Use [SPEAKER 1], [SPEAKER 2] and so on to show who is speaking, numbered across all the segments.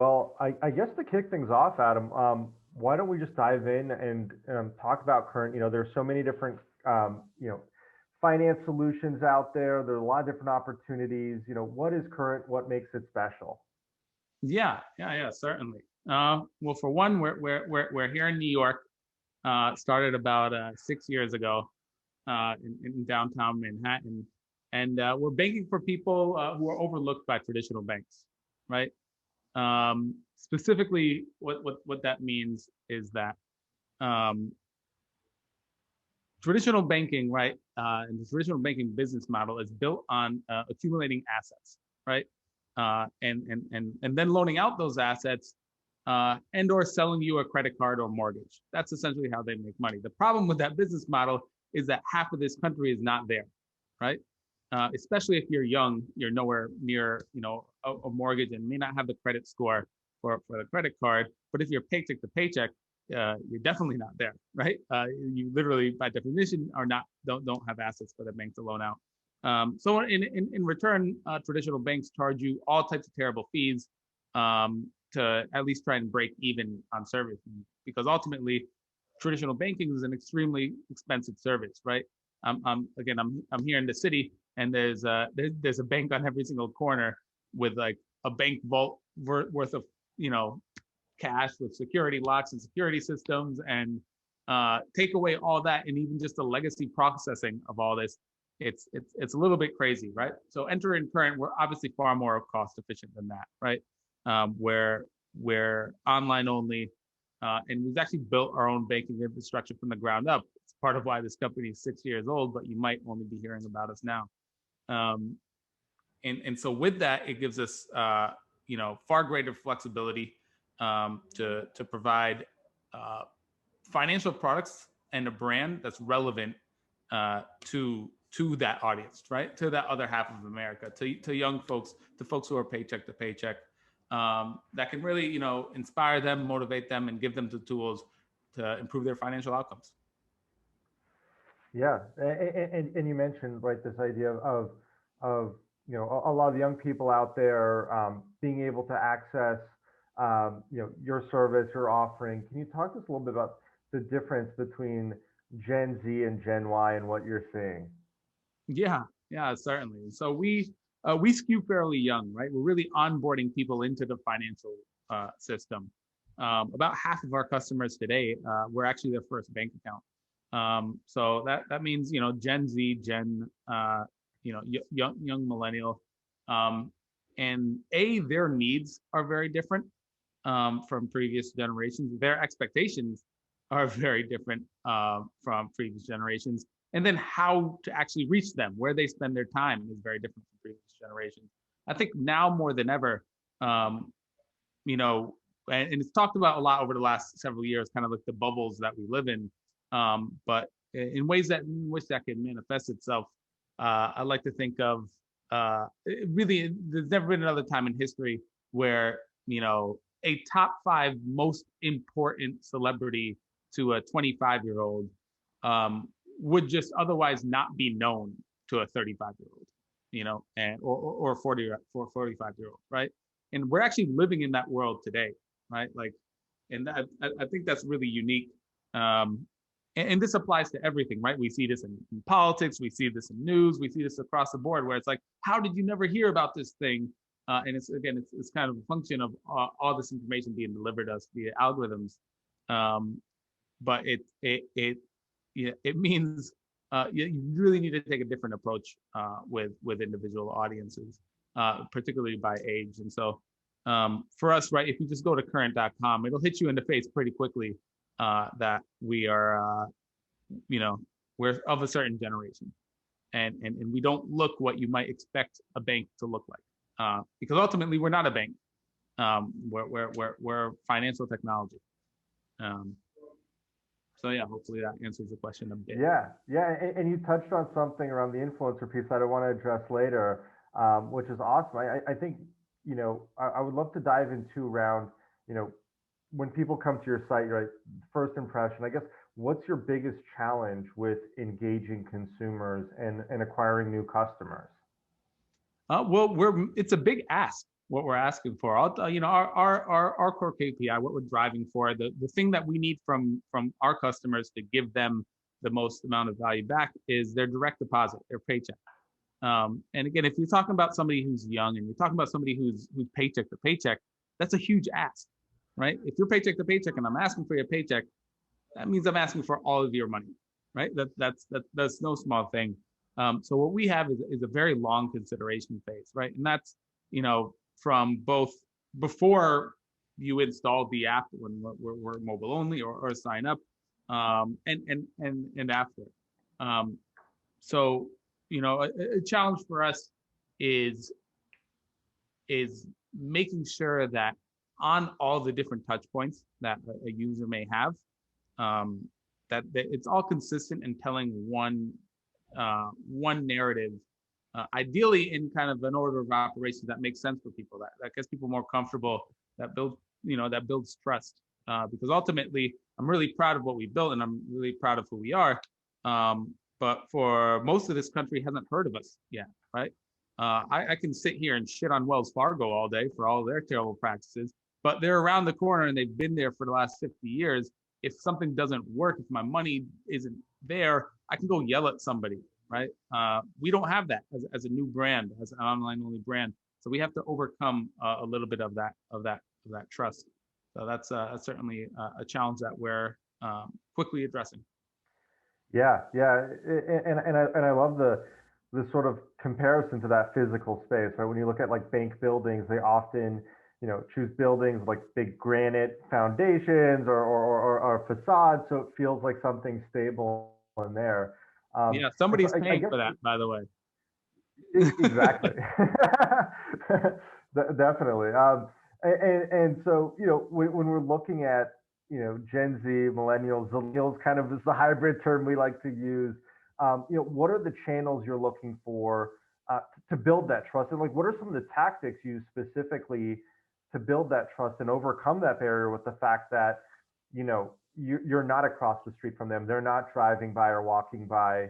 [SPEAKER 1] Well, I guess to kick things off, Adam, why don't we just dive in and talk about current? There's so many different, finance solutions out there. There are a lot of different opportunities. What is current? What makes it special?
[SPEAKER 2] Yeah, certainly. Well, for one, we're here in New York. Started about 6 years ago in downtown Manhattan, and we're banking for people who are overlooked by traditional banks, right? Specifically, what that means is that um, traditional banking, right, and the traditional banking business model is built on accumulating assets, right, and then loaning out those assets and or selling you a credit card or mortgage. That's essentially how they make money. The problem with that business model is that half of this country is not there, right? Especially if you're young, you're nowhere near, a mortgage and may not have the credit score for the credit card. But if you're paycheck to paycheck, you're definitely not there, right? You literally, by definition, are not don't have assets for the bank to loan out. So in return, traditional banks charge you all types of terrible fees to at least try and break even on service, because ultimately, traditional banking is an extremely expensive service, right? I'm here in the city, and there's a bank on every single corner with like a bank vault worth of you know cash with security locks and security systems, and take away all that, and even just the legacy processing of all this, it's a little bit crazy, right? So enter in current, we're obviously far more cost efficient than that, right? We're online only, and we've actually built our own banking infrastructure from the ground up. It's part of why this company is 6 years old, but you might only be hearing about us now. Um, and so with that, it gives us far greater flexibility to provide uh, financial products and a brand that's relevant to that audience, right? To that other half of America, to young folks, to folks who are paycheck to paycheck, that can really inspire them, motivate them, and give them the tools to improve their financial outcomes.
[SPEAKER 1] Yeah, and you mentioned right this idea of a lot of young people out there being able to access your service or offering. Can you talk to us a little bit about the difference between Gen Z and Gen Y and what you're seeing?
[SPEAKER 2] Yeah, certainly. So we skew fairly young, right? We're really onboarding people into the financial system. About half of our customers today were actually their first bank account. So that means Gen Z, young millennial, um, and their needs are very different from previous generations. Their expectations are very different from previous generations. And then how to actually reach them, where they spend their time, is very different from previous generations. I think now more than ever, um, you know, and it's talked about a lot over the last several years, kind of like the bubbles that we live in. But in ways that in which that can manifest itself, I like to think of really, there's never been another time in history where a top five most important celebrity to a 25-year-old um, would just otherwise not be known to a 35-year-old, and or 40 or 45-year-old, right? And we're actually living in that world today, right? Like, and I think that's really unique. And this applies to everything, right? We see this in politics, we see this in news, we see this across the board, where it's like, how did you never hear about this thing? And it's kind of a function of all this information being delivered to us via algorithms. Um, but it means you really need to take a different approach with individual audiences, particularly by age. And so for us, right, if you just go to current.com, it'll hit you in the face pretty quickly that we are, we're of a certain generation. And we don't look what you might expect a bank to look like, because ultimately we're not a bank. We're financial technology. Um, so yeah, hopefully that answers the question a bit.
[SPEAKER 1] Yeah, and you touched on something around the influencer piece that I want to address later, which is awesome. I think I would love to dive into around you know when people come to your site, right? First impression, I guess. What's your biggest challenge with engaging consumers and acquiring new customers?
[SPEAKER 2] Well, it's a big ask, what we're asking for. Our core KPI, what we're driving for, the thing that we need from our customers to give them the most amount of value back is their direct deposit, their paycheck. And again, if you're talking about somebody who's young and you're talking about somebody who's paycheck to paycheck, that's a huge ask, right? If you're paycheck to paycheck and I'm asking for your paycheck, that means I'm asking for all of your money, right? That's no small thing. So what we have is a very long consideration phase, right? And that's, from both before you install the app when we're mobile only or sign up, and after. Um, so, a challenge for us is is making sure that on all the different touch points that a user may have, um, that it's all consistent in telling one narrative, ideally in kind of an order of operations that makes sense for people, that gets people more comfortable, that builds trust. Because ultimately, I'm really proud of what we built, and I'm really proud of who we are. But for most of this country hasn't heard of us yet, right? I can sit here and shit on Wells Fargo all day for all their terrible practices, but they're around the corner and they've been there for the last 50 years. If something doesn't work, if my money isn't there, I can go yell at somebody, right? We don't have that as a new brand, as an online only brand. So we have to overcome a little bit of that trust. So that's certainly a challenge that we're quickly addressing.
[SPEAKER 1] Yeah, yeah, and I love the sort of comparison to that physical space, right? When you look at like bank buildings, they often, choose buildings like big granite foundations or facades, so it feels like something stable in there.
[SPEAKER 2] Yeah,
[SPEAKER 1] And so
[SPEAKER 2] somebody's
[SPEAKER 1] I
[SPEAKER 2] paying
[SPEAKER 1] guess
[SPEAKER 2] for that, by the way.
[SPEAKER 1] exactly, definitely. And so when we're looking at Gen Z, millennials, kind of is the hybrid term we like to use. What are the channels you're looking for to build that trust, and like what are some of the tactics you use specifically to build that trust and overcome that barrier with the fact that you're not across the street from them, they're not driving by or walking by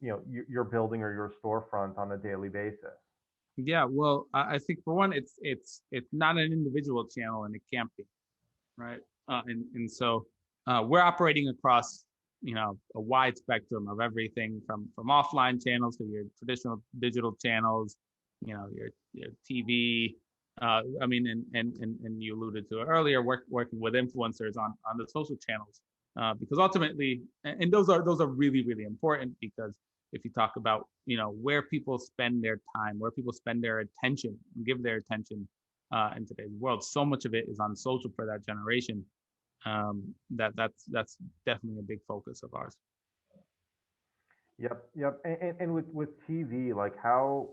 [SPEAKER 1] your building or your storefront on a daily basis.
[SPEAKER 2] Yeah, well, I think for one, it's not an individual channel, and it can't be, right? And so we're operating across a wide spectrum of everything from offline channels to your traditional digital channels, your TV. I mean, and you alluded to it earlier, working with influencers on the social channels, because ultimately, and those are really really important, because if you talk about where people spend their time, where people spend their attention, and give their attention in today's world, so much of it is on social for that generation. That's definitely a big focus of ours.
[SPEAKER 1] Yep, yep. And with TV, like how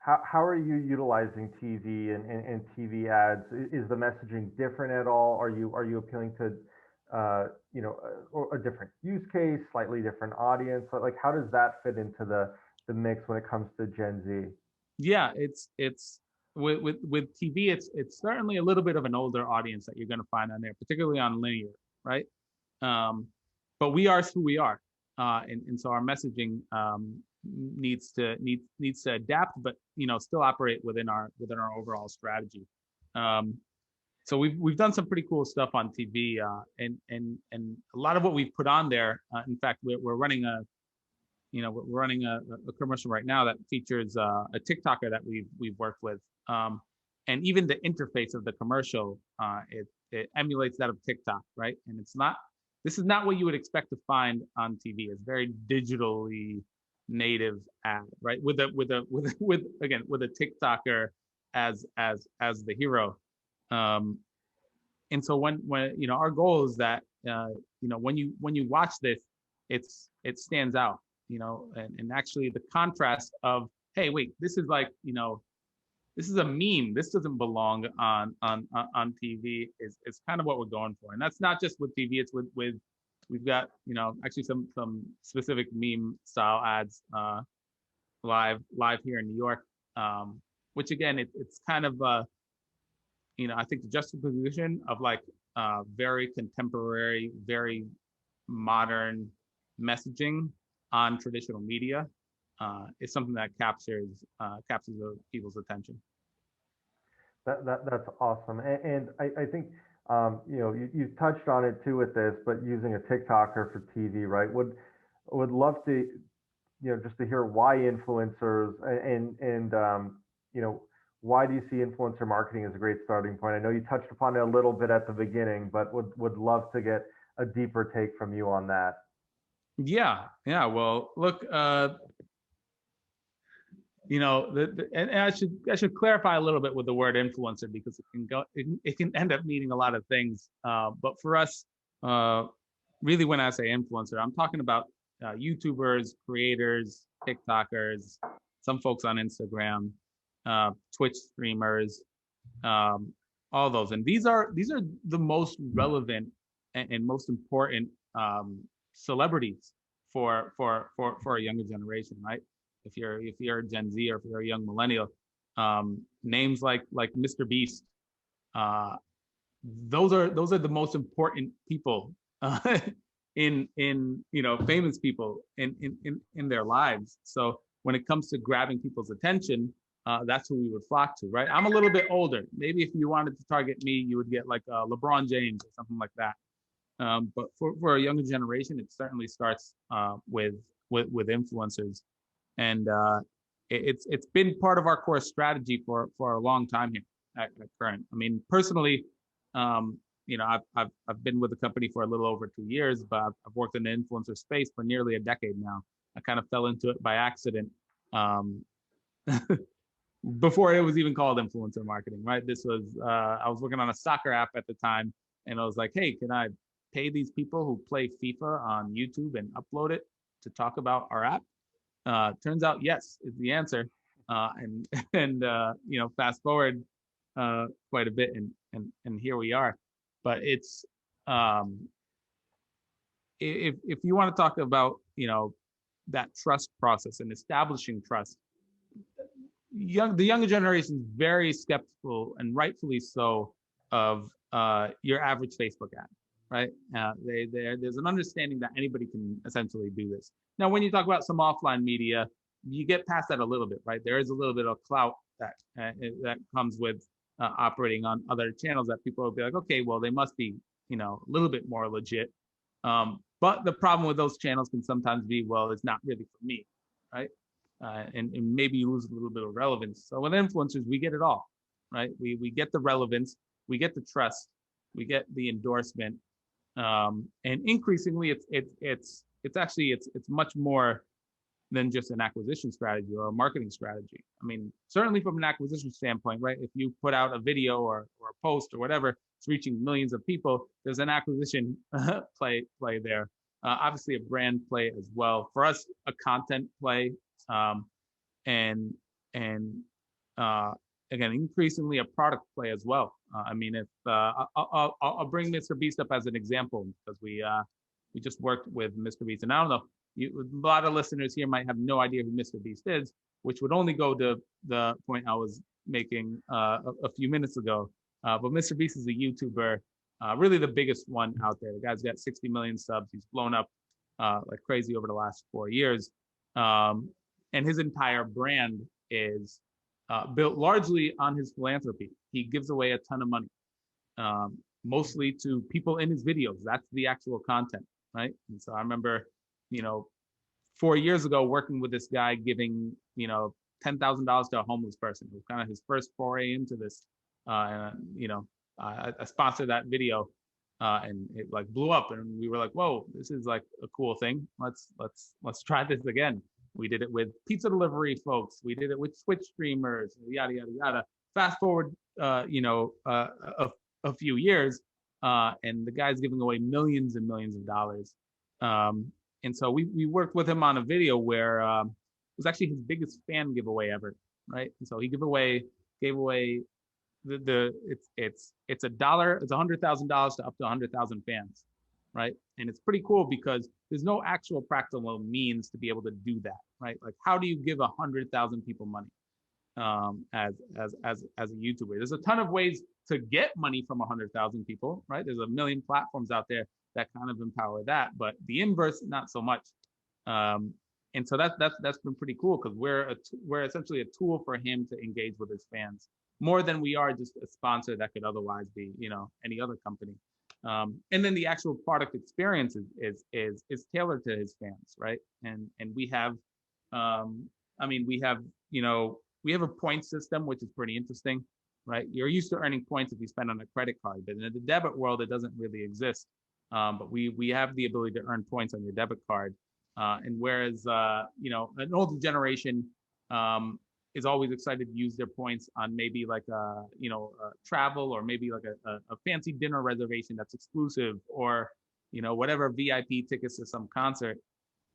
[SPEAKER 1] are you utilizing TV and TV ads? Is the messaging different at all? Are you appealing to or a different use case, slightly different audience? Like how does that fit into the mix when it comes to Gen Z?
[SPEAKER 2] Yeah, it's with TV, it's certainly a little bit of an older audience that you're going to find on there, particularly on linear, right? Um, but we are who we are, and so our messaging needs to adapt, but still operate within our overall strategy. Um, so we've done some pretty cool stuff on TV, and a lot of what we've put on there. In fact, we're running a commercial right now that features a TikToker that we've worked with, and even the interface of the commercial, it emulates that of TikTok, right? And this is not what you would expect to find on TV. It's very digitally native ad, right? With a TikToker as the hero. Um, and so when our goal is that when you watch this, it stands out, and actually the contrast of, hey, wait, this is like, this is a meme, this doesn't belong on TV, is kind of what we're going for. And that's not just with TV, it's with we've got actually some specific meme style ads live here in New York, which again, it's kind of I think the juxtaposition of like very contemporary, very modern messaging on traditional media is something that captures people's attention.
[SPEAKER 1] That's awesome. And I think you know, you touched on it too with this, but using a TikToker for TV, right? Would love to, you know, just to hear why influencers and you know, why do you see influencer marketing as a great starting point? I know you touched upon it a little bit at the beginning, but would love to get a deeper take from you on that.
[SPEAKER 2] Yeah, yeah. Well, look, you know, and I should clarify a little bit with the word influencer because it can end up meaning a lot of things. But for us, uh, really, when I say influencer, I'm talking about YouTubers, creators, TikTokers, some folks on Instagram, Twitch streamers, um, all those. And these are the most relevant and most important celebrities for a younger generation, right? If you're Gen Z or if you're a young millennial, names like Mr. Beast, uh, those are the most important people in famous people in their lives. So when it comes to grabbing people's attention, that's who we would flock to, right? I'm a little bit older. Maybe if you wanted to target me, you would get like LeBron James or something like that. But for a younger generation, it certainly starts with influencers, and it's been part of our core strategy for a long time here at Current. I mean, personally, um, I've been with the company for a little over 2 years, but I've worked in the influencer space for nearly a decade now. I kind of fell into it by accident. Um, Before it was even called influencer marketing, right? This was I was working on a soccer app at the time, and I was like, hey, can I pay these people who play FIFA on YouTube and upload it to talk about our app? Turns out yes is the answer, and fast forward quite a bit, and here we are. But it's um, if you want to talk about that trust process and establishing trust, the younger generation is very skeptical, and rightfully so, of your average Facebook ad, right? There's an understanding that anybody can essentially do this. Now, when you talk about some offline media, you get past that a little bit, right? There is a little bit of clout that comes with operating on other channels that people will be like, okay, well, they must be, a little bit more legit. But the problem with those channels can sometimes be, well, it's not really for me, right? And maybe you lose a little bit of relevance. So with influencers, we get it all, right? We get the relevance, we get the trust, we get the endorsement, and increasingly, it's much more than just an acquisition strategy or a marketing strategy. I mean, certainly from an acquisition standpoint, right? If you put out a video or a post or whatever, it's reaching millions of people. There's an acquisition play there. Obviously, a brand play as well. For us, a content play, um, and and uh, again, increasingly a product play as well. I mean, if I'll bring Mr. Beast up as an example because we just worked with Mr. Beast, and I don't know, a lot of listeners here might have no idea who Mr. Beast is, which would only go to the point I was making a few minutes ago. But Mr. Beast is a YouTuber, really the biggest one out there. The guy's got 60 million subs. He's blown up like crazy over the last 4 years. Um, and his entire brand is built largely on his philanthropy. He gives away a ton of money, mostly to people in his videos. That's the actual content, right? And so I remember, you know, 4 years ago working with this guy giving, $10,000 to a homeless person. It was kind of his first foray into this. I sponsored that video, and it like blew up, and we were like, "Whoa, this is like a cool thing. Let's try this again." We did it with pizza delivery folks. We did it with Twitch streamers, yada yada yada. Fast forward, a few years, and the guy's giving away millions and millions of dollars. Um, and so we worked with him on a video where it was actually his biggest fan giveaway ever, right? And so he gave away it's $100,000 to up to 100,000 fans, right? And it's pretty cool because there's no actual practical means to be able to do that, right? Like, how do you give 100,000 people money as a YouTuber? There's a ton of ways to get money from 100,000 people, right? There's a million platforms out there that kind of empower that, but the inverse, not so much. Um, and so that's been pretty cool because we're essentially a tool for him to engage with his fans. more than we are just a sponsor that could otherwise be, any other company. And then the actual product experience is tailored to his fans, right? And we have, we have, we have a point system, which is pretty interesting, right? You're used to earning points if you spend on a credit card, but in the debit world, it doesn't really exist. But we have the ability to earn points on your debit card. And whereas, an older generation is always excited to use their points on maybe like travel, or maybe like a fancy dinner reservation that's exclusive, or whatever VIP tickets to some concert,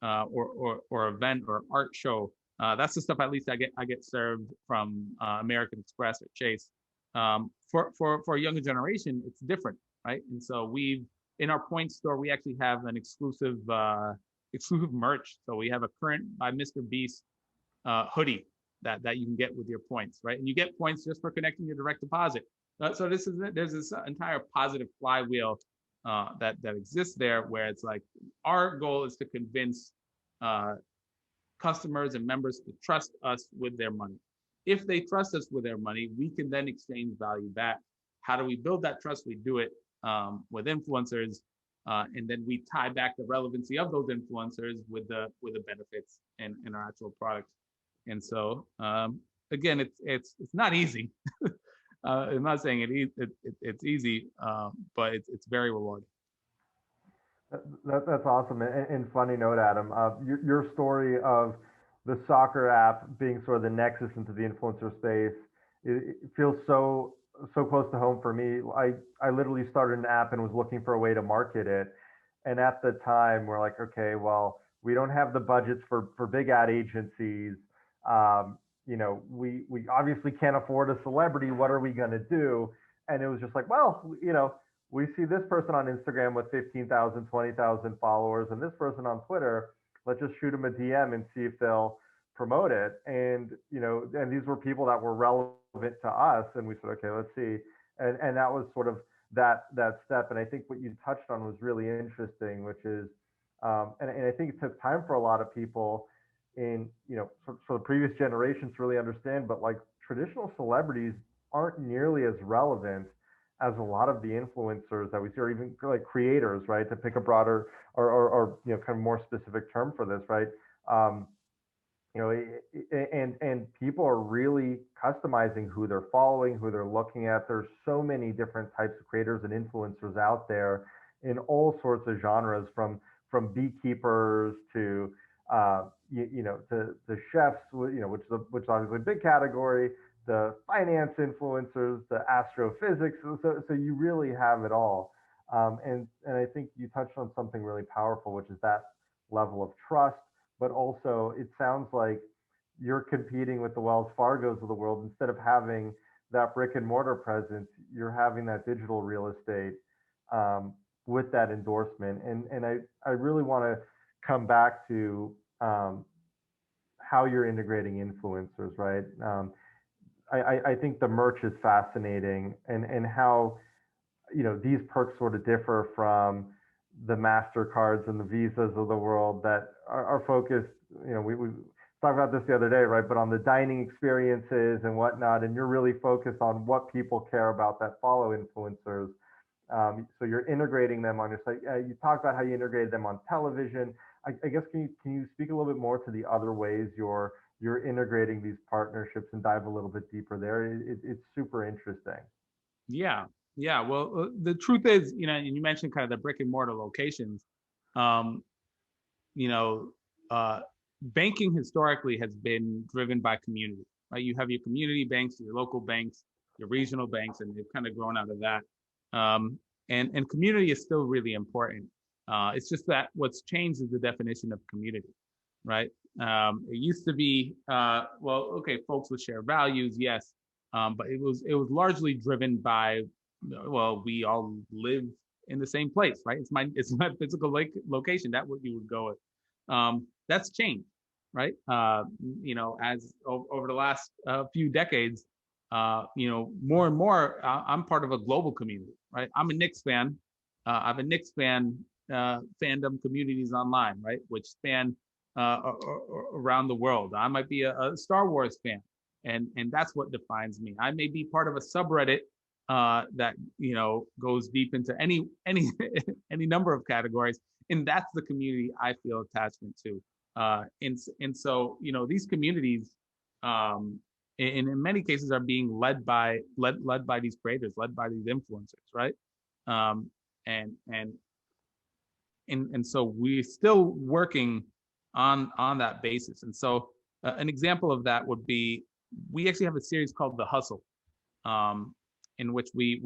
[SPEAKER 2] or event or art show. That's the stuff at least I get served from American Express or Chase. For a younger generation, it's different, right? And so in our point store, we actually have an exclusive merch. So we have a current by Mr. Beast hoodie that you can get with your points, right? And you get points just for connecting your direct deposit. So there's this entire positive flywheel that exists there, where it's like our goal is to convince customers and members to trust us with their money. If they trust us with their money, we can then exchange value back. How do we build that trust? We do it with influencers, and then we tie back the relevancy of those influencers with the benefits in our actual product. And so again, it's not easy. I'm not saying it's easy, but it's very rewarding.
[SPEAKER 1] That's awesome. And funny note, Adam, your story of the soccer app being sort of the nexus into the influencer space, it feels so close to home for me. I literally started an app and was looking for a way to market it. And at the time, we're like, okay, well, we don't have the budgets for big ad agencies. We obviously can't afford a celebrity. What are we going to do? And it was just like, well, we see this person on Instagram with 15,000, 20,000 followers, and this person on Twitter. Let's just shoot them a DM and see if they'll promote it. And and these were people that were relevant to us, and we said, okay, let's see. And that was sort of that step. And I think what you touched on was really interesting, which is, and I think it took time for a lot of people in for the previous generations to really understand. But like traditional celebrities aren't nearly as relevant as a lot of the influencers that we see, or even like creators, right? To pick a broader or kind of more specific term for this, right? And people are really customizing who they're following, who they're looking at. There's so many different types of creators and influencers out there in all sorts of genres, from beekeepers to to chefs, which is obviously a big category, the finance influencers, the astrophysics. So you really have it all. And I think you touched on something really powerful, which is that level of trust. But also, it sounds like you're competing with the Wells Fargos of the world. Instead of having that brick and mortar presence, you're having that digital real estate with that endorsement. And I really want to come back to how you're integrating influencers, right? I think the merch is fascinating, and how these perks sort of differ from the MasterCards and the Visas of the world that are focused. We talked about this the other day, right? But on the dining experiences and whatnot, and you're really focused on what people care about that follow influencers. So you're integrating them on your site. You talked about how you integrated them on television. I guess can you speak a little bit more to the other ways you're integrating these partnerships and dive a little bit deeper there? It's super interesting.
[SPEAKER 2] Yeah. Well, the truth is, and you mentioned kind of the brick and mortar locations. Banking historically has been driven by community, right? You have your community banks, your local banks, your regional banks, and they've kind of grown out of that. And community is still really important. It's just that what's changed is the definition of community, right? It used to be, folks would share values, yes, but it was largely driven by, we all live in the same place, right? It's my physical location. That's what you would go with. That's changed, right? As over the last few decades, more and more, I'm part of a global community, right? I'm a Knicks fan. I have a Knicks fan fandom communities online, right, which span around the world. I might be a Star Wars fan, and that's what defines me. I may be part of a subreddit that goes deep into any any number of categories, and that's the community I feel attachment to. And so these communities, in many cases, are being led by these creators, led by these influencers, right? Um, and and and so we're still working on that basis. And so an example of that would be, we actually have a series called The Hustle, um, in which we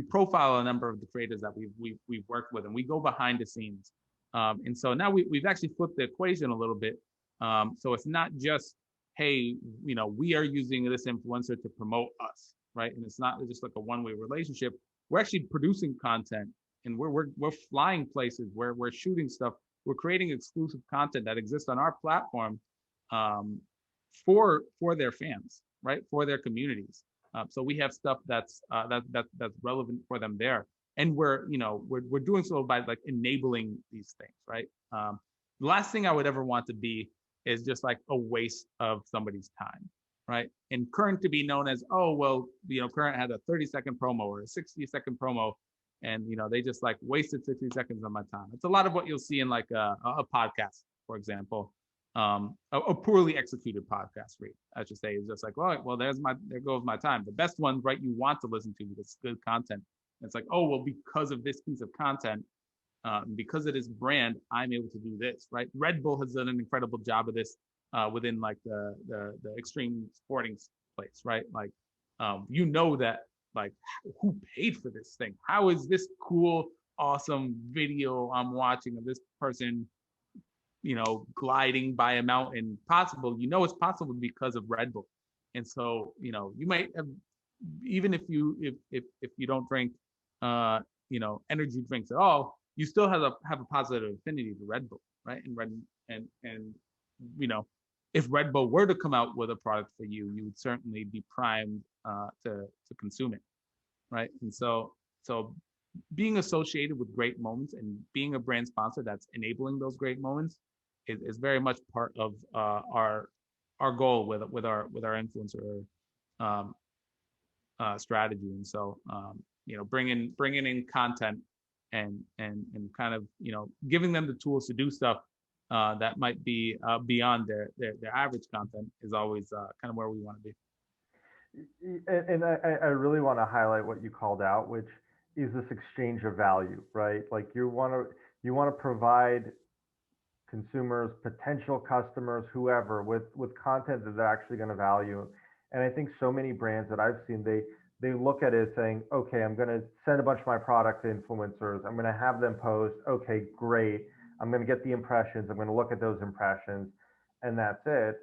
[SPEAKER 2] profile a number of the creators that we've worked with, and we go behind the scenes. And so now we've actually flipped the equation a little bit. So it's not just, hey, we are using this influencer to promote us, right? And it's not just like a one-way relationship. We're actually producing content, and we're flying places, where we're shooting stuff. We're creating exclusive content that exists on our platform, um, for their fans, right? For their communities. So we have stuff that's relevant for them there, and we're doing so by like enabling these things, right? The last thing I would ever want to be is just like a waste of somebody's time, right? And Current to be known as, oh well, Current had a 30-second promo or a 60-second promo, and they just like wasted 60 seconds of my time. It's a lot of what you'll see in like a podcast, for example. A poorly executed podcast read, I should say, is just like, well, there goes my time. The best ones, right, you want to listen to, because it's good content. And it's like, oh well, because of this piece of content, because it is brand, I'm able to do this, right? Red Bull has done an incredible job of this within like the extreme sporting place, right? Like, that, like, who paid for this thing? How is this cool, awesome video I'm watching of this person, gliding by a mountain possible? It's possible because of Red Bull. And so, you might have, even if you don't drink energy drinks at all, you still have a positive affinity to Red Bull, right? And if Red Bull were to come out with a product for you, you would certainly be primed to consume it, right? And so being associated with great moments and being a brand sponsor that's enabling those great moments is very much part of our goal with our influencer strategy. And so bringing in content and kind of giving them the tools to do stuff that might be beyond their average content is always kind of where we want to be.
[SPEAKER 1] And I really want to highlight what you called out, which is this exchange of value, right? Like you want to provide consumers, potential customers, whoever, with content that they're actually going to value. And I think so many brands that I've seen, they look at it saying, okay, I'm going to send a bunch of my product to influencers. I'm going to have them post. Okay, great. I'm going to get the impressions. I'm going to look at those impressions, and that's it.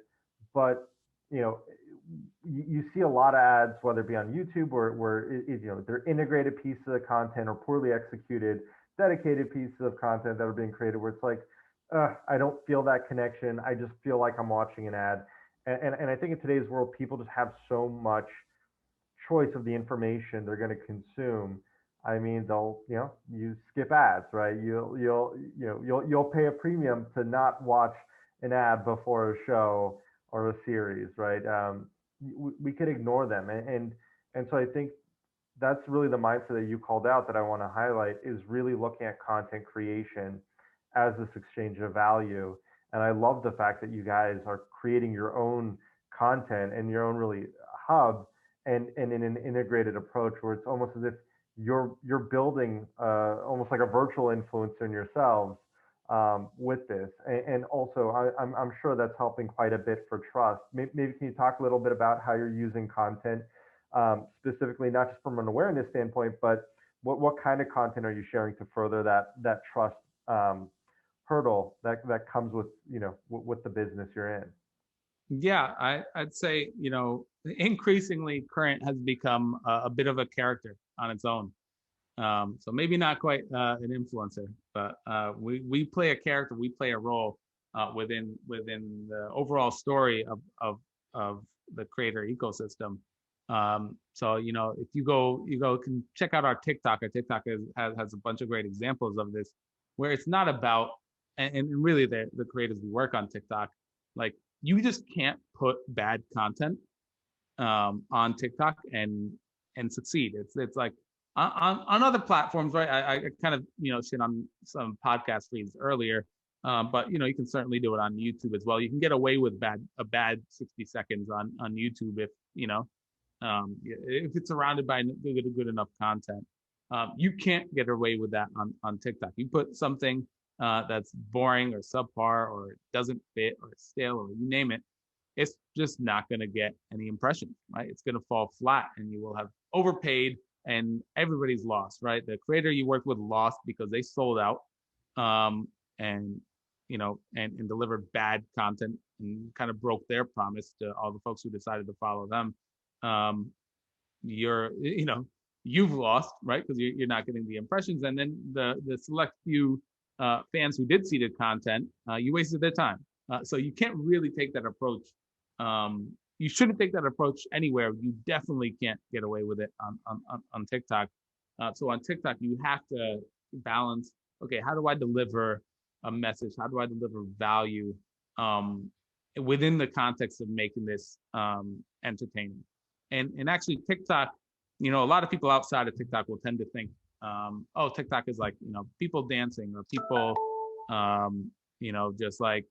[SPEAKER 1] But you see a lot of ads, whether it be on YouTube where they're integrated pieces of content or poorly executed, dedicated pieces of content that are being created, where it's like, I don't feel that connection. I just feel like I'm watching an ad. And I think in today's world, people just have so much choice of the information they're going to consume. I mean, you skip ads, right? You'll pay a premium to not watch an ad before a show or a series, right? We could ignore them, and so I think that's really the mindset that you called out that I want to highlight, is really looking at content creation as this exchange of value. And I love the fact that you guys are creating your own content and your own really hub, and in an integrated approach where it's almost as if you're building almost like a virtual influencer in yourselves with this. And also, I'm sure that's helping quite a bit for trust. Maybe can you talk a little bit about how you're using content, specifically, not just from an awareness standpoint, but what kind of content are you sharing to further that trust hurdle that comes with with the business you're in?
[SPEAKER 2] Yeah, I'd say increasingly Current has become a bit of a character on its own. So maybe not quite an influencer, but we play a character, we play a role within the overall story of the creator ecosystem. So if you can check out our TikTok. Our TikTok has a bunch of great examples of this, where it's not about, and really the creators we work on TikTok, like, you just can't put bad content on TikTok and succeed. It's like on other platforms, right? I kind of shit on some podcast feeds earlier, but you can certainly do it on YouTube as well. You can get away with a bad 60 seconds on YouTube if it's surrounded by good enough content. You can't get away with that on TikTok. You put something that's boring or subpar or doesn't fit or stale or you name it, it's just not going to get any impressions, right? It's going to fall flat and you will have overpaid and everybody's lost, right? The creator you worked with lost because they sold out and and delivered bad content and kind of broke their promise to all the folks who decided to follow them. You've lost, right? Because you're not getting the impressions, and then the select few fans who did see the content, you wasted their time. So you can't really take that approach. You shouldn't take that approach anywhere. You definitely can't get away with it on TikTok. So on TikTok, you have to balance. Okay, how do I deliver a message? How do I deliver value within the context of making this entertaining? And actually, TikTok, a lot of people outside of TikTok will tend to think, oh, TikTok is like people dancing or people, just like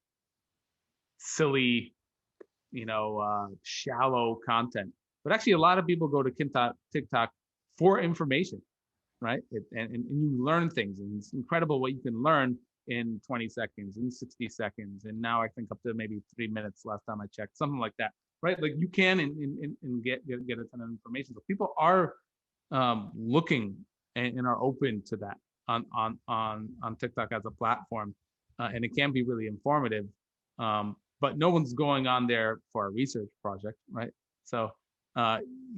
[SPEAKER 2] silly, shallow content. But actually, a lot of people go to TikTok for information, right? And you learn things, and it's incredible what you can learn in 20 seconds, in 60 seconds, and now I think up to maybe 3 minutes last time I checked, something like that, right? Like you can and get a ton of information. So people are looking and are open to that on TikTok as a platform, and it can be really informative. But no one's going on there for a research project, right? So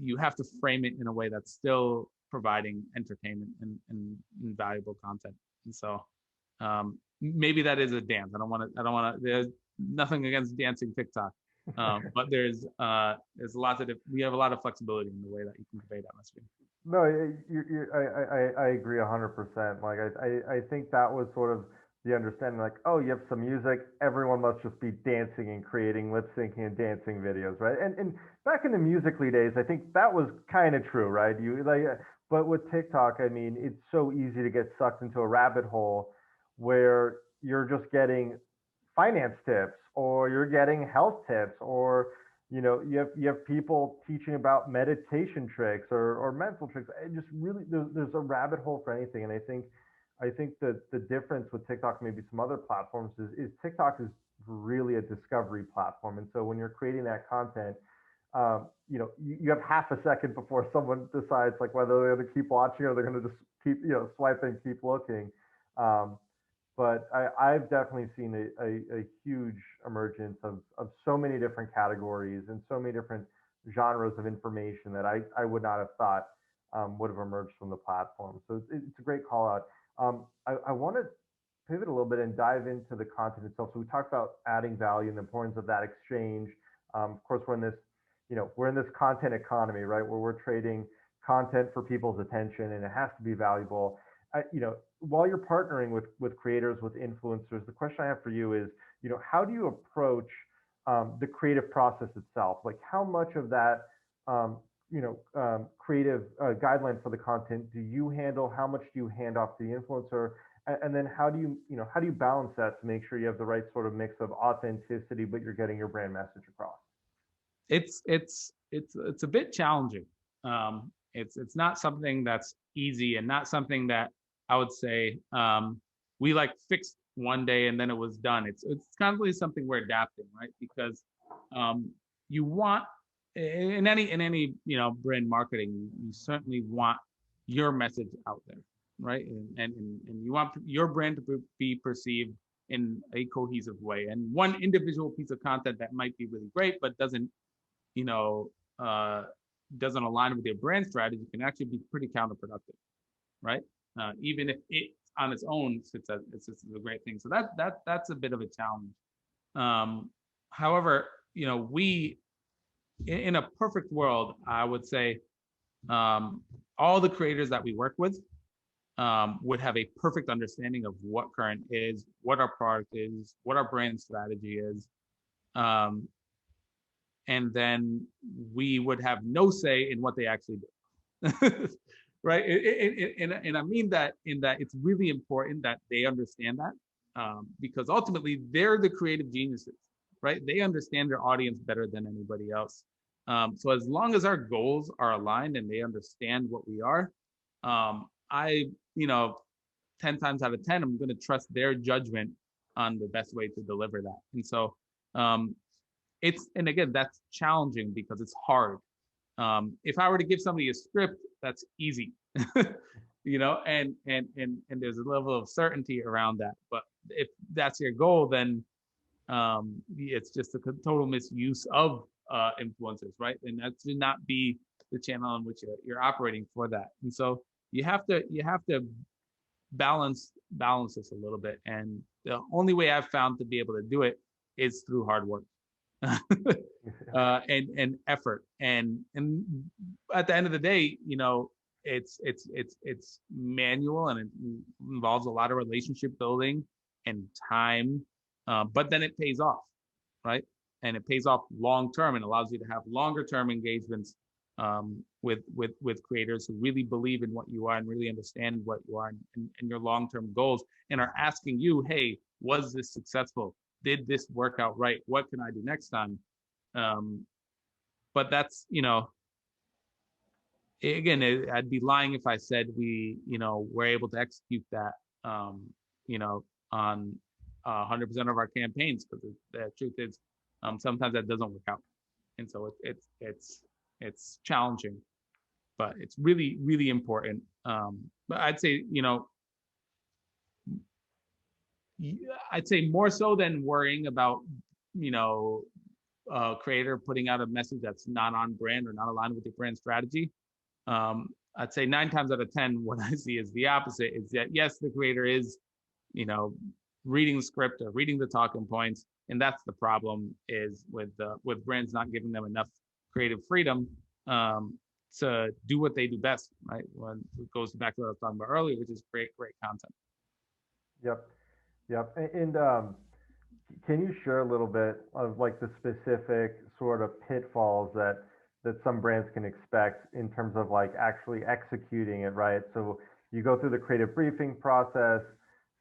[SPEAKER 2] you have to frame it in a way that's still providing entertainment and valuable content. And so maybe that is a dance. I don't want to. There's nothing against dancing TikTok, but there's lots of we have a lot of flexibility in the way that you can convey that messaging.
[SPEAKER 1] No, I agree 100%. Like I think that was sort of the understanding, like, oh, you have some music, everyone must just be dancing and creating lip syncing and dancing videos, right? And back in the Musical.ly days, I think that was kind of true, right? But with TikTok, I mean, it's so easy to get sucked into a rabbit hole where you're just getting finance tips or you're getting health tips or you have people teaching about meditation tricks or mental tricks. It just really there's a rabbit hole for anything. And I think that the difference with TikTok, maybe some other platforms, is TikTok is really a discovery platform. And so when you're creating that content, you have half a second before someone decides like whether they're going to keep watching or they're going to just keep swiping, keep looking. But I've definitely seen a huge emergence of so many different categories and so many different genres of information that I would not have thought would have emerged from the platform. So it's a great call out. I want to pivot a little bit and dive into the content itself. So we talked about adding value and the importance of that exchange. Of course, we're in this content economy, right, where we're trading content for people's attention, and it has to be valuable. While you're partnering with creators, with influencers, the question I have for you is, how do you approach the creative process itself? Like, how much of that, creative guideline for the content do you handle? How much do you hand off to the influencer? And then how do you balance that to make sure you have the right sort of mix of authenticity, but you're getting your brand message across?
[SPEAKER 2] It's a bit challenging. It's not something that's easy and not something that I would say we like fixed one day and then it was done. It's constantly something we're adapting, right? Because you want in any brand marketing, you certainly want your message out there, right? And you want your brand to be perceived in a cohesive way. And one individual piece of content that might be really great but doesn't doesn't align with your brand strategy can actually be pretty counterproductive, right? Even if it on its own it's a great thing. So that's a bit of a challenge. However, we in a perfect world, I would say all the creators that we work with would have a perfect understanding of what current is, what our product is, what our brand strategy is. and then we would have no say in what they actually do. Right? And I mean that in that it's really important that they understand that, because ultimately they're the creative geniuses, right? They understand their audience better than anybody else. So as long as our goals are aligned and they understand what we are, I, 10 times out of 10, I'm going to trust their judgment on the best way to deliver that. And so, um, and again, that's challenging because it's hard. If I were to give somebody a script, that's easy, and there's a level of certainty around that. But if that's your goal, then it's just a total misuse of influencers, right? And that should not be the channel on which you're operating for that. And so you have to balance this a little bit. And the only way I've found to be able to do it is through hard work. And effort, and at the end of the day, it's manual, and it involves a lot of relationship building and time, but then it pays off, right? And it pays off long term and allows you to have longer term engagements, with creators who really believe in what you are and really understand what you are, and your long term goals, and are asking you, hey, was this successful? Did this work out right? What can I do next time? But that's, again, I'd be lying if I said we're able to execute that, on 100% of our campaigns, because the truth is, sometimes that doesn't work out. And so it's challenging, but it's really, really important. But I'd say more so than worrying about, creator putting out a message that's not on brand or not aligned with your brand strategy. I'd say 9 times out of 10, what I see is the opposite. Is that yes, the creator is, reading the script or reading the talking points, and that's the problem, is with brands not giving them enough creative freedom, to do what they do best, right? When it goes back to what I was talking about earlier, which is great content.
[SPEAKER 1] Yep. Yep. And can you share a little bit of like the specific sort of pitfalls that some brands can expect in terms of like actually executing it, right? So you go through the creative briefing process,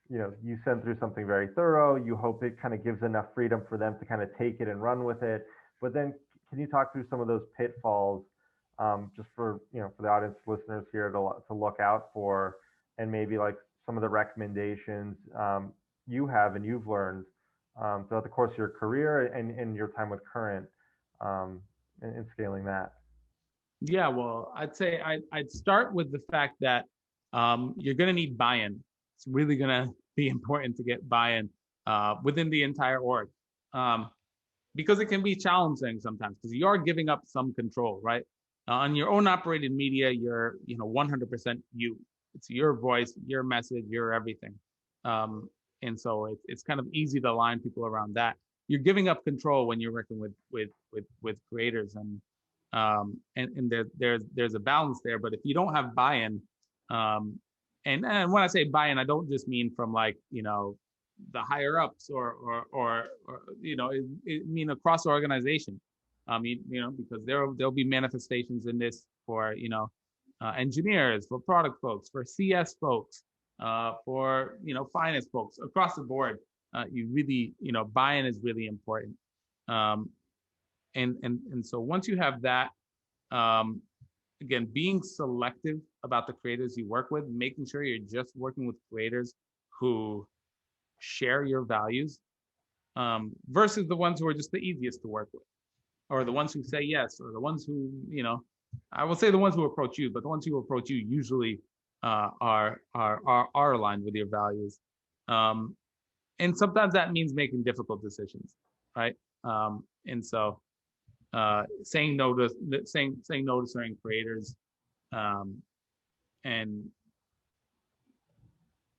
[SPEAKER 1] you send through something very thorough, you hope it kind of gives enough freedom for them to kind of take it and run with it. But then can you talk through some of those pitfalls, just for, for the audience listeners here to look out for, and maybe like some of the recommendations you have and you've learned throughout the course of your career and your time with Current, and scaling that?
[SPEAKER 2] Yeah, well, I'd say I'd start with the fact that, you're going to need buy-in. It's really going to be important to get buy-in within the entire org, because it can be challenging sometimes, because you are giving up some control, right? On your own operated media, you're 100% you. It's your voice, your message, your everything. And so it's kind of easy to align people around that. You're giving up control when you're working with creators, and there's a balance there. But if you don't have buy-in, and when I say buy-in, I don't just mean from like the higher ups or it mean across the organization. Because there'll be manifestations in this for engineers, for product folks, for CS folks, for finance folks across the board. You really buy-in is really important. And so once you have that, again, being selective about the creators you work with, making sure you're just working with creators who share your values, versus the ones who are just the easiest to work with, or the ones who say yes, or the ones who, I will say the ones who approach you, but the ones who approach you usually are aligned with your values. And sometimes that means making difficult decisions, right? And so saying no to certain creators, and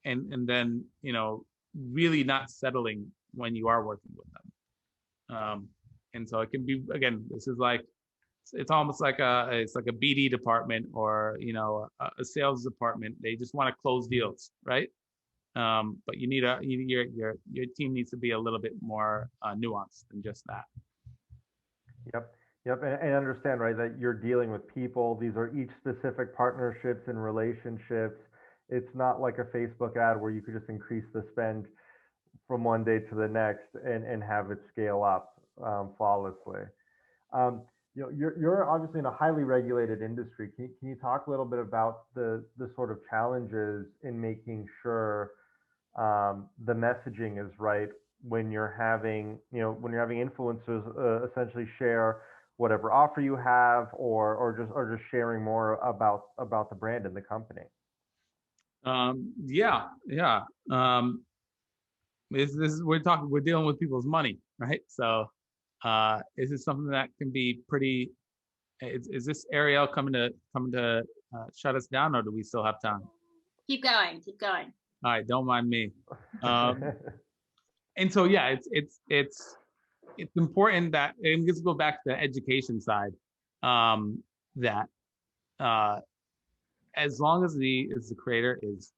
[SPEAKER 2] then really not settling when you are working with them. And so it can be, again, this is like, it's almost like a BD department, or a sales department. They just want to close deals, right? But your team needs to be a little bit more nuanced than just that.
[SPEAKER 1] Yep. Yep, and understand, right, that you're dealing with people. These are each specific partnerships and relationships. It's not like a Facebook ad where you could just increase the spend from one day to the next and have it scale up flawlessly. Um, you're obviously in a highly regulated industry. Can you talk a little bit about the sort of challenges in making sure the messaging is right when you're having, when you're having influencers essentially share whatever offer you have, or just sharing more about the brand and the company.
[SPEAKER 2] Yeah, yeah. This is we're dealing with people's money, right? So, is this something that can be pretty? Is this Ariel coming to shut us down, or do we still have time?
[SPEAKER 3] Keep going, keep going.
[SPEAKER 2] All right, don't mind me. And so yeah, it's important that, and let's go back to the education side, that uh, as long as the creator is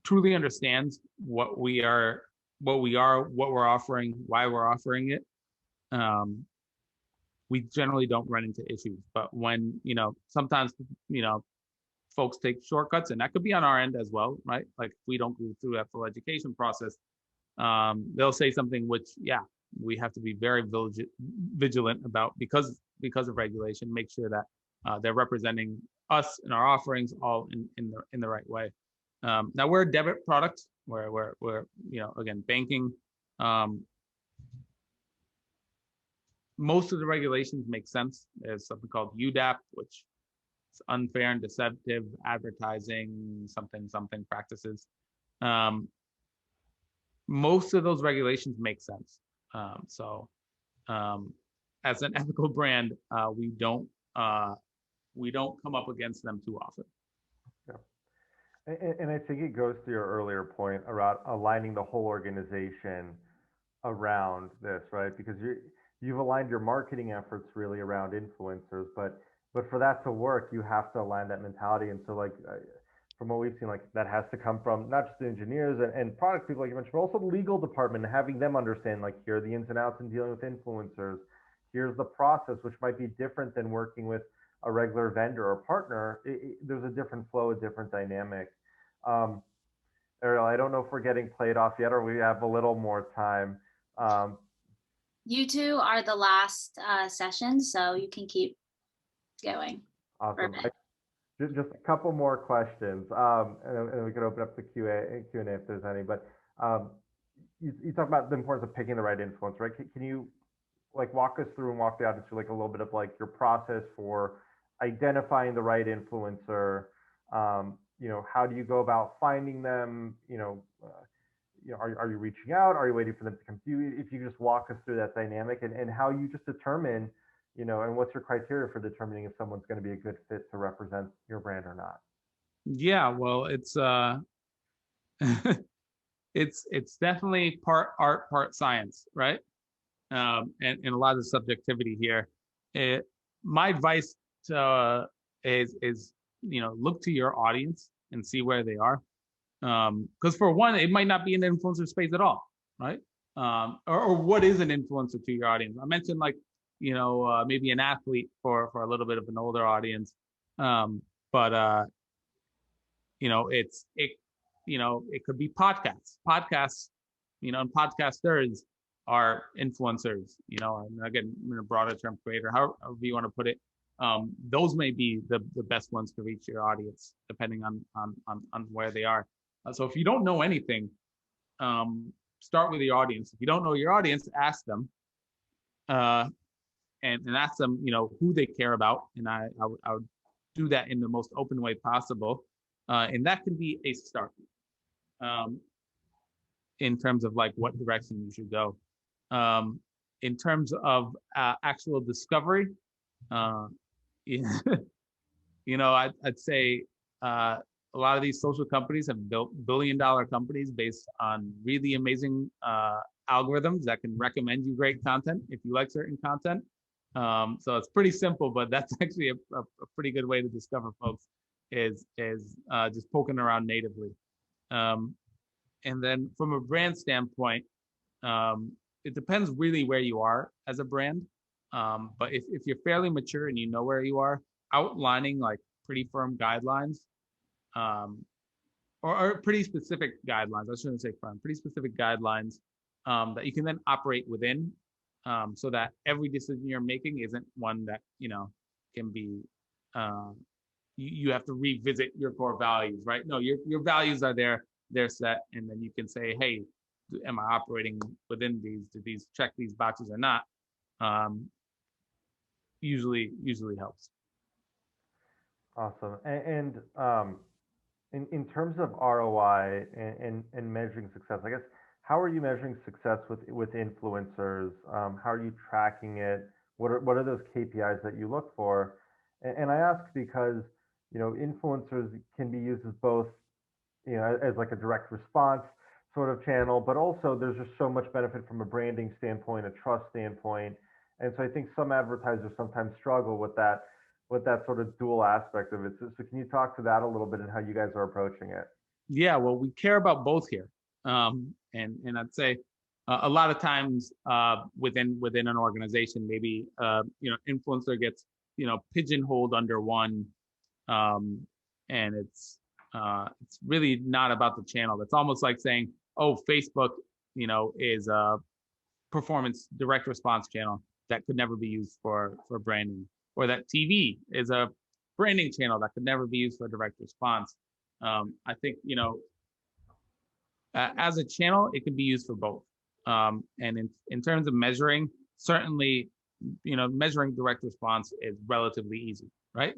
[SPEAKER 2] truly understands what we're offering, why we're offering it, um, we generally don't run into issues. But when, sometimes, folks take shortcuts, and that could be on our end as well, right? Like if we don't go through that full education process, they'll say something which, yeah, we have to be very vigilant about, because of regulation. Make sure that they're representing us and our offerings all in the right way. Now we're a debit product, where we're again, banking. Um, Most of the regulations make sense. There's something called UDAP, which is unfair and deceptive advertising something practices. Um, Most of those regulations make sense. So, as an ethical brand, we don't come up against them too often.
[SPEAKER 1] Yeah. And I think it goes to your earlier point around aligning the whole organization around this, right? Because you've aligned your marketing efforts really around influencers, but for that to work, you have to align that mentality. And so, like, from what we've seen, like that has to come from not just the engineers and product people, like you mentioned, but also the legal department, having them understand, like, here are the ins and outs in dealing with influencers. Here's the process, which might be different than working with a regular vendor or partner. There's a different flow, a different dynamic. Um, Ariel, I don't know if we're getting played off yet, or we have a little more time. Um,
[SPEAKER 3] You two are the last session, so you can keep going.
[SPEAKER 1] awesome.
[SPEAKER 3] Perfect.
[SPEAKER 1] Just a couple more questions, and we can open up the Q&A if there's any. But um, you talk about the importance of picking the right influence, right? Can you like walk us through and walk the audience through like a little bit of like your process for identifying the right influencer? How do you go about finding them? Are you reaching out? Are you waiting for them to come to you? If you just walk us through that dynamic, and how you just determine, and what's your criteria for determining if someone's going to be a good fit to represent your brand or not?
[SPEAKER 2] Yeah, well, it's it's definitely part art, part science, right? And a lot of subjectivity here. My advice is look to your audience and see where they are. Because for one, it might not be an influencer space at all, right? Or what is an influencer to your audience? I mentioned, like, maybe an athlete for a little bit of an older audience. But it could be podcasts, and podcasters are influencers, and again, in a broader term, creator, however you want to put it. Those may be the best ones to reach your audience, depending on where they are. So if you don't know anything, start with your audience. If you don't know your audience, ask them, and ask them, who they care about. And I would do that in the most open way possible. And that can be a start, in terms of like what direction you should go. In terms of actual discovery, uh, I'd say a lot of these social companies have built billion-dollar companies based on really amazing algorithms that can recommend you great content if you like certain content. So it's pretty simple, but that's actually a pretty good way to discover folks, is just poking around natively. And then from a brand standpoint, it depends really where you are as a brand. But if you're fairly mature and you know where you are, outlining like pretty firm guidelines, or pretty specific guidelines, I shouldn't say firm, pretty specific guidelines that you can then operate within, so that every decision you're making isn't one that, can be, you have to revisit your core values, right? No, your values are there, they're set, and then you can say, hey, am I operating within these? Do these check these boxes or not? Usually helps.
[SPEAKER 1] Awesome. In terms of ROI and measuring success, I guess, how are you measuring success with influencers? How are you tracking it? What are those KPIs that you look for? And I ask because, influencers can be used as both, as like a direct response sort of channel, but also there's just so much benefit from a branding standpoint, a trust standpoint. And so I think some advertisers sometimes struggle with that sort of dual aspect of it. So can you talk to that a little bit and how you guys are approaching it?
[SPEAKER 2] Yeah, well, we care about both here, and I'd say a lot of times within an organization, maybe influencer gets pigeonholed under one, and it's really not about the channel. It's almost like saying, oh, Facebook, is a performance direct response channel that could never be used for branding, or that TV is a branding channel that could never be used for direct response. I think, as a channel, it can be used for both. And in terms of measuring, certainly, measuring direct response is relatively easy, right?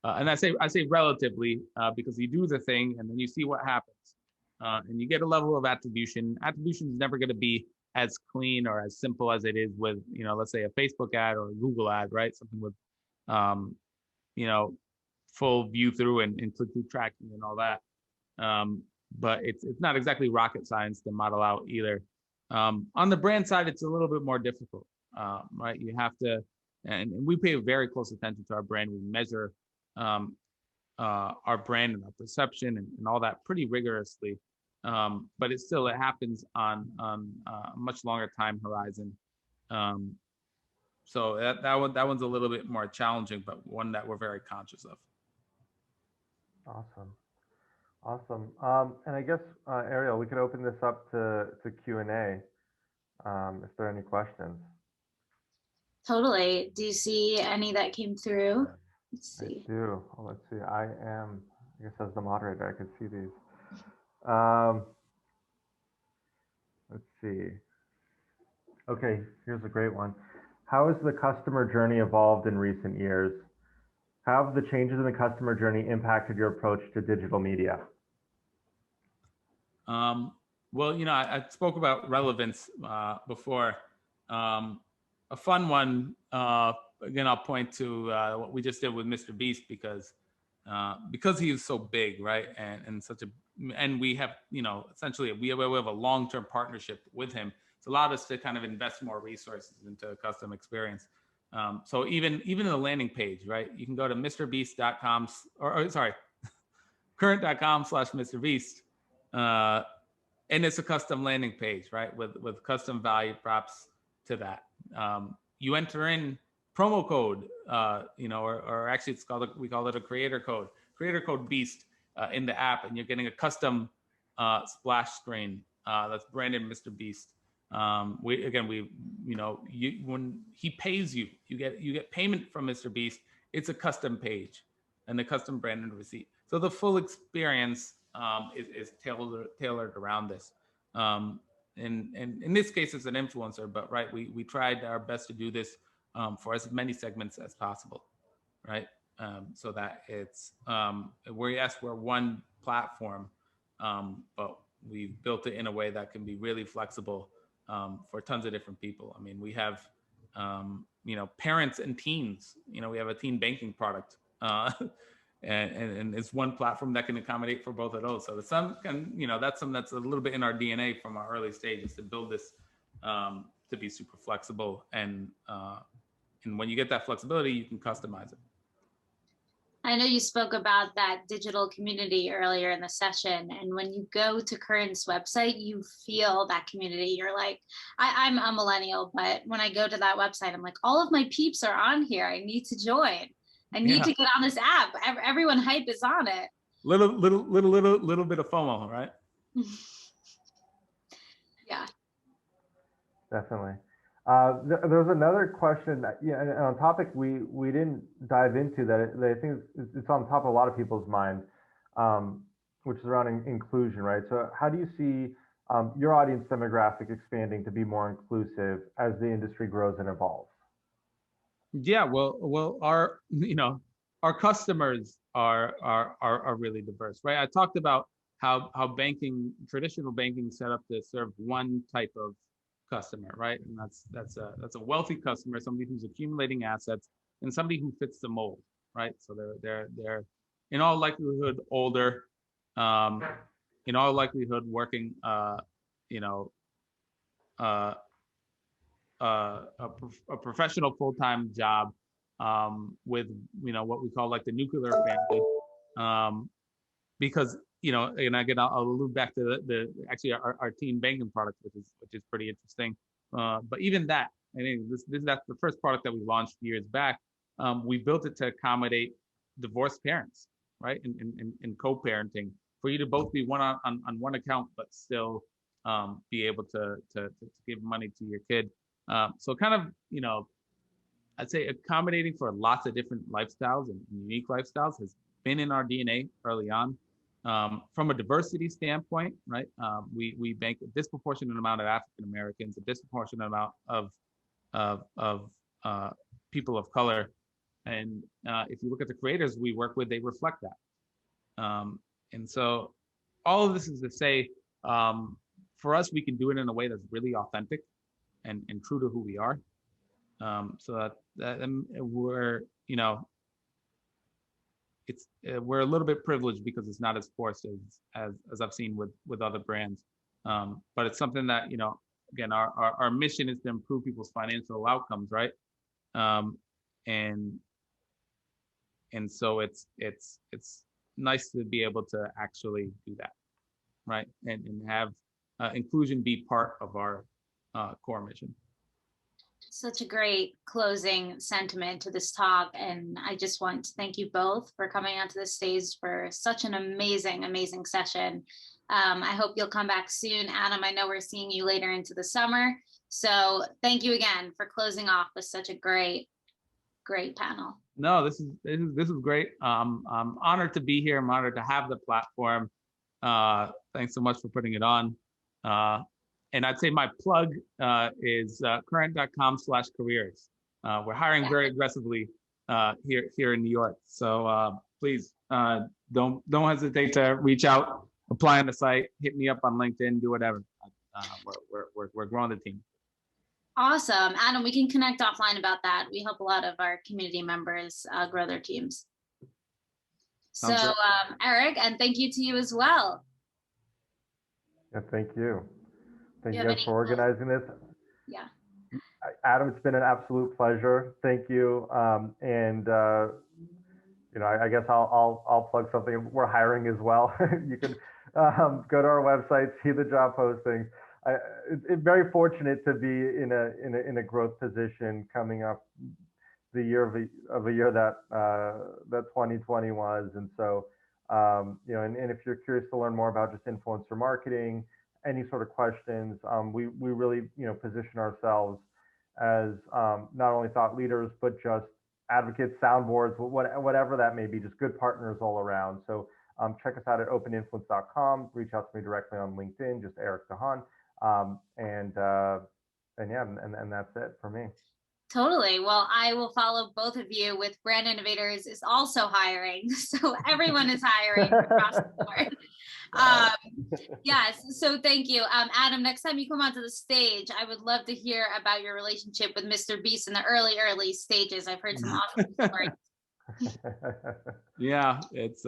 [SPEAKER 2] And I say relatively because you do the thing and then you see what happens, and you get a level of attribution. Attribution is never going to be as clean or as simple as it is with, let's say a Facebook ad or a Google ad, right? Something with, full view through and click through tracking and all that. But it's not exactly rocket science to model out either. On the brand side, it's a little bit more difficult, right? You have to, and we pay very close attention to our brand. We measure our brand and our perception and all that pretty rigorously. But it happens on a much longer time horizon. So that one's a little bit more challenging, but one that we're very conscious of.
[SPEAKER 1] Awesome. And I guess, Ariel, we could open this up to Q&A if there are any questions.
[SPEAKER 3] Totally. Do you see any that came through? Let's see.
[SPEAKER 1] I do. Well, let's see. I guess as the moderator, I could see these. Let's see. Okay, here's a great one. How has the customer journey evolved in recent years? How have the changes in the customer journey impacted your approach to digital media?
[SPEAKER 2] Well, I spoke about relevance before. A fun one, again, I'll point to what we just did with Mr. Beast because he is so big, right? And we have, essentially we have a long-term partnership with him. It's allowed us to kind of invest more resources into a custom experience. So even in the landing page, right? You can go to mrbeast.com current.com/mrbeast. And it's a custom landing page, right? With custom value props to that. You enter in promo code, or actually we call it a creator code BEAST in the app, and you're getting a custom splash screen that's branded Mr. Beast. When he pays you, you get payment from Mr. Beast. It's a custom page and a custom branded receipt. So the full experience is tailored around this. And in this case, it's an influencer, but right, we tried our best to do this for as many segments as possible, right? So that it's we're one platform, but we built it in a way that can be really flexible for tons of different people. I mean, we have parents and teens. We have a teen banking product. And it's one platform that can accommodate for both of those. So that's something that's a little bit in our DNA from our early stages to build this to be super flexible. And when you get that flexibility, you can customize it.
[SPEAKER 3] I know you spoke about that digital community earlier in the session, and when you go to Current's website, you feel that community. You're like, I'm a millennial, but when I go to that website, I'm like, all of my peeps are on here. I need to join. I need to get on this app. Everyone hype is on it.
[SPEAKER 2] Little bit of FOMO, right?
[SPEAKER 3] Yeah.
[SPEAKER 1] Definitely. There's another question that, yeah, and on topic we didn't dive into that I think it's on top of a lot of people's mind, which is around inclusion, right? So how do you see your audience demographic expanding to be more inclusive as the industry grows and evolves?
[SPEAKER 2] Yeah, well, our customers are really diverse, right? I talked about how traditional banking set up to serve one type of customer, right? And that's a wealthy customer, somebody who's accumulating assets, and somebody who fits the mold, right? So they're in all likelihood older, in all likelihood working, you know, uh, a professional full-time job, with what we call like the nuclear family, because and again I'll allude back to the actually our teen banking product, which is pretty interesting. But even that, I think that's the first product that we launched years back. We built it to accommodate divorced parents, right, and co-parenting, for you to both be one on one account, but still be able to give money to your kid. So kind of, I'd say accommodating for lots of different lifestyles and unique lifestyles has been in our DNA early on. From a diversity standpoint, right? We bank a disproportionate amount of African Americans, a disproportionate amount of people of color, and if you look at the creators we work with, they reflect that. And so, all of this is to say, for us, we can do it in a way that's really authentic and true to who we are. So that we're, we're a little bit privileged because it's not as forced as I've seen with other brands. But it's something that, again, our mission is to improve people's financial outcomes, right? And so it's nice to be able to actually do that, right? And have inclusion be part of our core mission.
[SPEAKER 3] Such a great closing sentiment to this talk. And I just want to thank you both for coming onto the stage for such an amazing, amazing session. I hope you'll come back soon. Adam, I know we're seeing you later into the summer. So thank you again for closing off with such a great panel.
[SPEAKER 2] No, this is great. I'm honored to be here. I'm honored to have the platform. Thanks so much for putting it on. And I'd say my plug is current.com/careers. We're hiring very aggressively here in New York. So please don't hesitate to reach out, apply on the site, hit me up on LinkedIn, do whatever. We're growing the team.
[SPEAKER 3] Awesome. Adam, we can connect offline about that. We help a lot of our community members grow their teams. So Eric, and thank you to you as well.
[SPEAKER 1] Yeah, thank you. Thank you guys for organizing this.
[SPEAKER 3] Yeah.
[SPEAKER 1] Adam, it's been an absolute pleasure. Thank you. And I guess I'll plug something. We're hiring as well. You can go to our website, see the job postings. It's very fortunate to be in a growth position coming up the year of a year that 2020 was. And so, and if you're curious to learn more about just influencer marketing, any sort of questions, we really, position ourselves as not only thought leaders, but just advocates, soundboards, whatever that may be, just good partners all around. So check us out at openinfluence.com. Reach out to me directly on LinkedIn, just Eric Dahan. And that's it for me.
[SPEAKER 3] Totally. Well, I will follow both of you with Brand Innovators is also hiring. So everyone is hiring across the board. Yes. So thank you. Adam, next time you come onto the stage, I would love to hear about your relationship with Mr. Beast in the early stages. I've heard some awesome stories.
[SPEAKER 2] Yeah, it's